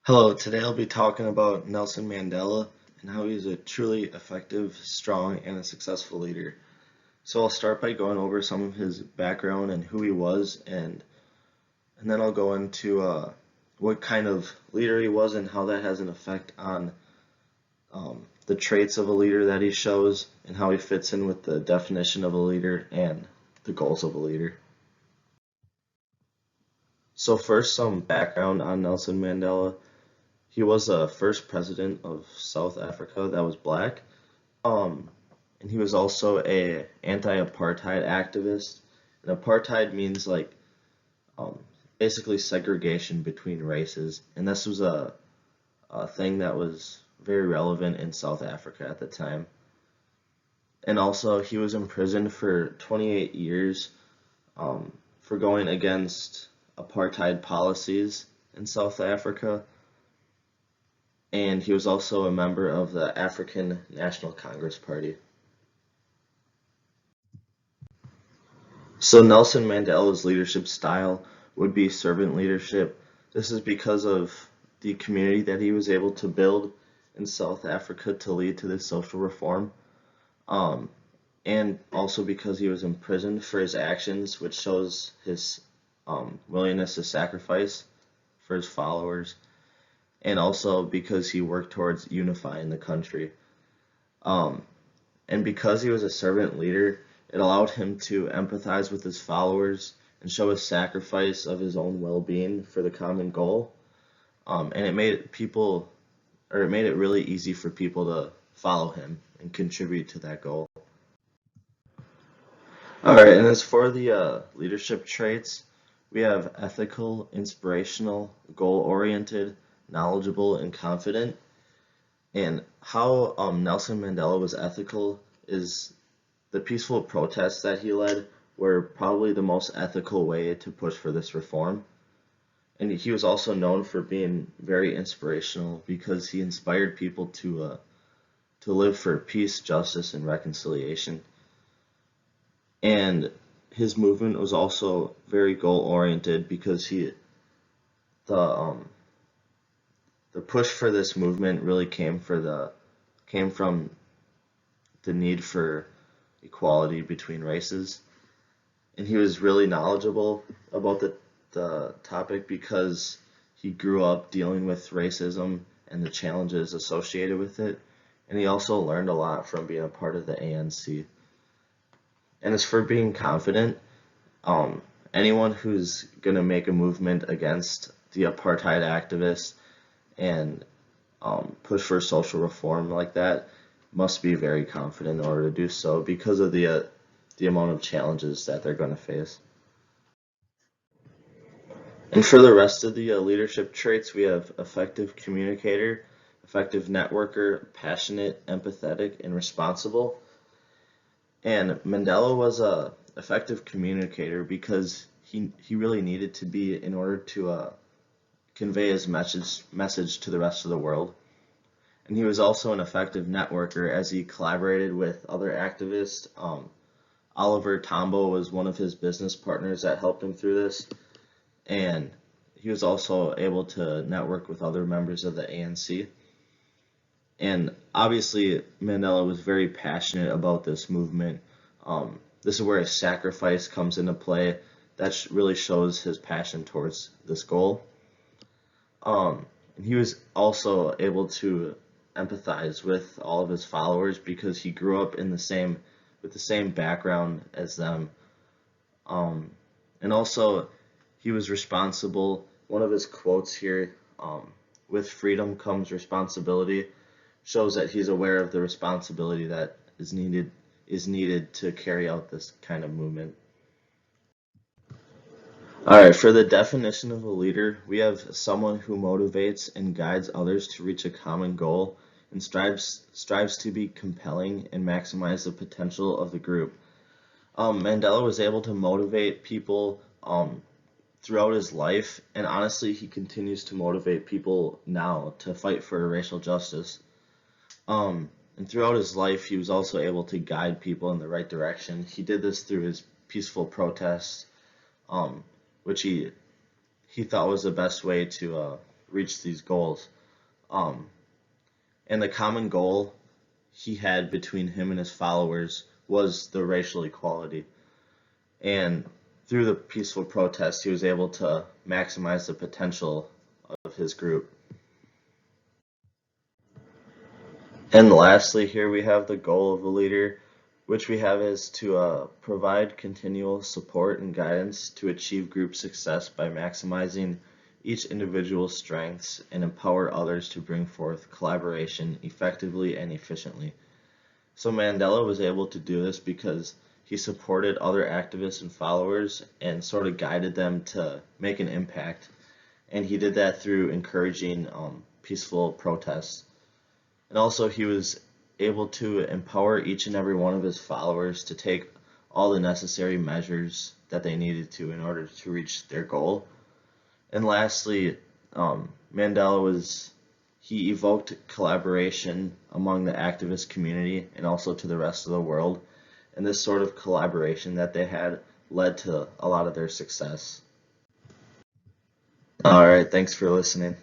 Hello, today I'll be talking about Nelson Mandela and how he's a truly effective, strong, and a successful leader. So I'll start by going over some of his background and who he was, and then I'll go into what kind of leader he was and how that has an effect on the traits of a leader that he shows and how he fits in with the definition of a leader and the goals of a leader. So first, some background on Nelson Mandela. He was the first president of South Africa that was black. Um, and he was also a anti-apartheid activist. And apartheid means um, basically segregation between races. And this was a thing that was very relevant in South Africa at the time. And also, he was imprisoned for 28 years for going against apartheid policies in South Africa. And he was also a member of the African National Congress Party. So Nelson Mandela's leadership style would be servant leadership. This is because of the community that he was able to build in South Africa to lead to this social reform. Um, and also because he was imprisoned for his actions, which shows his willingness to sacrifice for his followers, and also because he worked towards unifying the country. Um, and because he was a servant leader, it allowed him to empathize with his followers and show a sacrifice of his own well-being for the common goal. And it made it really easy for people to follow him and contribute to that goal. All right, and as for the leadership traits, we have ethical, inspirational, goal-oriented, knowledgeable, and confident. And how Nelson Mandela was ethical is the peaceful protests that he led were probably the most ethical way to push for this reform. And he was also known for being very inspirational because he inspired people to live for peace, justice, and reconciliation. And his movement was also very goal oriented because the um, the push for this movement really came from the need for equality between races. And he was really knowledgeable about the topic because he grew up dealing with racism and the challenges associated with it. And he also learned a lot from being a part of the ANC. And as for being confident, um, anyone who's going to make a movement against the apartheid activists and push for social reform like that must be very confident in order to do so because of the amount of challenges that they're going to face. And for the rest of the leadership traits, we have effective communicator, effective networker, passionate, empathetic, and responsible. And Mandela was a effective communicator because he really needed to be in order to convey his message to the rest of the world. And he was also an effective networker as he collaborated with other activists. Oliver Tambo was one of his business partners that helped him through this, and he was also able to network with other members of the ANC. And obviously, Mandela was very passionate about this movement. This is where his sacrifice comes into play. That really shows his passion towards this goal. And he was also able to empathize with all of his followers because he grew up in the same with the same background as them. Um, and also, he was responsible. One of his quotes here, "With freedom comes responsibility," shows that he's aware of the responsibility that is needed to carry out this kind of movement. All right, for the definition of a leader, we have someone who motivates and guides others to reach a common goal and strives to be compelling and maximize the potential of the group. Mandela was able to motivate people throughout his life, and honestly, he continues to motivate people now to fight for racial justice. And throughout his life, he was also able to guide people in the right direction. He did this through his peaceful protests, um, which he thought was the best way reach these goals. Um, and the common goal he had between him and his followers was the racial equality. And through the peaceful protests, he was able to maximize the potential of his group. And lastly, here we have the goal of a leader, which we have is to provide continual support and guidance to achieve group success by maximizing each individual's strengths and empower others to bring forth collaboration effectively and efficiently. So Mandela was able to do this because he supported other activists and followers and sort of guided them to make an impact. And he did that through encouraging peaceful protests. And also, he was able to empower each and every one of his followers to take all the necessary measures that they needed to in order to reach their goal. And lastly, Mandela he evoked collaboration among the activist community and also to the rest of the world. And this sort of collaboration that they had led to a lot of their success. All right, thanks for listening.